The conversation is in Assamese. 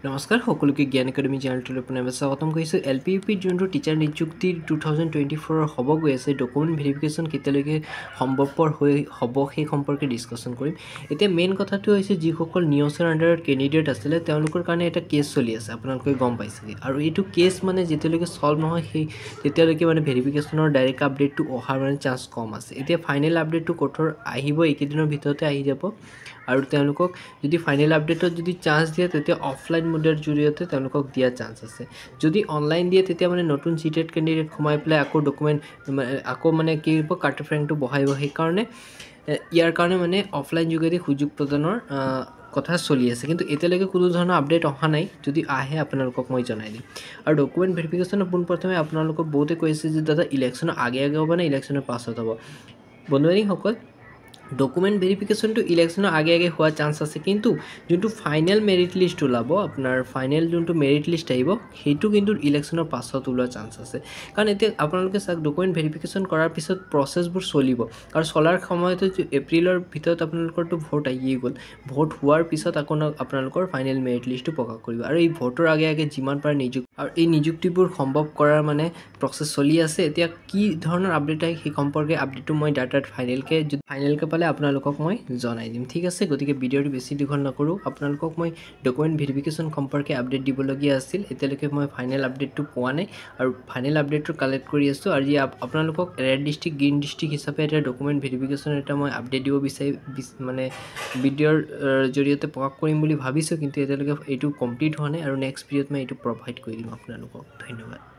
নমস্কাৰ সকলোকে জ্ঞান একাডেমি চেনেলটোলৈ পুনৰ স্বাগতম কৰিছোঁ। LPUP যোনটো টিচাৰ নিযুক্তিৰ 2024 হ'ব গৈ আছে, ডকুমেণ্ট ভেৰিফিকেশ্যন কেতিয়ালৈকে সম্ভৱপৰ হ'ব সেই সম্পৰ্কে ডিছকাশ্যন কৰিম। এতিয়া মেইন কথাটো হৈছে যিসকল নিউজৰ আণ্ডাৰত কেণ্ডিডেট আছিলে তেওঁলোকৰ কাৰণে এটা কেছ চলি আছে, আপোনালোকে গম পাইছে। আৰু এইটো কেছ মানে যেতিয়ালৈকে ছল্ভ নহয় তেতিয়ালৈকে মানে ভেৰিফিকেশ্যনৰ ডাইৰেক্ট আপডেটটো অহাৰ মানে চান্স কম আছে। এতিয়া ফাইনেল আপডেটটো কঠোৰ আহিব, এইকেইদিনৰ ভিতৰতে আহি যাব। আৰু তেওঁলোকক যদি ফাইনেল আপডেটত যদি চান্স দিয়ে তেতিয়া অফলাইন মোডৰ জৰিয়তে তেওঁলোকক দিয়া চান্স আছে। যদি অনলাইন দিয়ে তেতিয়া মানে নতুন চিটেড কেণ্ডিডেট সোমাই পেলাই আকৌ ডকুমেণ্ট আকৌ মানে কি হ'ব, কাট অফ ৰেংকটো বঢ়াব। সেইকাৰণে ইয়াৰ কাৰণে মানে অফলাইন যোগেদি সুযোগ প্ৰদানৰ কথা চলি আছে, কিন্তু এতিয়ালৈকে কোনো ধৰণৰ আপডেট অহা নাই। যদি আহে আপোনালোকক মই জনাই দিম। আৰু ডকুমেণ্ট ভেৰিফিকেশ্যনৰ পোনপ্ৰথমে আপোনালোকক বহুতে কৈছে যে দাদা ইলেকশ্যনৰ আগে হ'ব নে ইলেকশ্যনৰ পাছত হ'ব। বন্ধুবান্ধীসকল, ডকুমেণ্ট ভেৰিফিকেশ্যনটো ইলেকশ্যনৰ আগে হোৱা চান্স আছে, কিন্তু যোনটো ফাইনেল মেৰিট লিষ্ট ওলাব, আপোনাৰ ফাইনেল যোনটো মেৰিট লিষ্ট আহিব সেইটো কিন্তু ইলেকশ্যনৰ পাছত ওলোৱা চান্স আছে। কাৰণ এতিয়া আপোনালোকে চাওক, ডকুমেণ্ট ভেৰিফিকেশ্যন কৰাৰ পিছত প্ৰচেছবোৰ চলিব, আৰু চলাৰ সময়তে এপ্ৰিলৰ ভিতৰত আপোনালোকৰতো ভোট আহিয়ে গ'ল। ভোট হোৱাৰ পিছত আকৌ আপোনালোকৰ ফাইনেল মেৰিট লিষ্টটো প্ৰকাশ কৰিব, আৰু এই ভোটৰ আগে যিমান পাৰে আৰু এই নিযুক্তিবোৰ সম্ভৱ কৰাৰ মানে প্ৰচেছ চলি আছে। এতিয়া কি ধৰণৰ আপডেট আহে সেই সম্পৰ্কে আপডেটটো মই ডাটাত ফাইনেলকৈ পালে আপোনালোকক মই জনাই দিম, ঠিক আছে। গতিকে ভিডিঅ'টো বেছি দীঘল নকৰোঁ। আপোনালোকক মই ডকুমেণ্ট ভেৰিফিকেশ্যন সম্পৰ্কে আপডেট দিবলগীয়া আছিল। এতিয়ালৈকে মই ফাইনেল আপডেটটো পোৱা নাই, আৰু ফাইনেল আপডেটটো কালেক্ট কৰি আছোঁ। আৰু আপোনালোকক ৰেড ডিষ্ট্ৰিক্ট, গ্ৰীণ ডিষ্ট্ৰিক্ট হিচাপে এটা ডকুমেণ্ট ভেৰিফিকেশ্যনৰ এটা মই আপডেট দিব মানে ভিডিঅ'ৰ জৰিয়তে প্ৰকাশ কৰিম বুলি ভাবিছোঁ, কিন্তু এতিয়ালৈকে এইটো কমপ্লিট হোৱা নাই। আৰু নেক্সট ভিডিঅ'ত মই এইটো প্ৰভাইড কৰি দিম আপোনালোকক। ধন্যবাদ।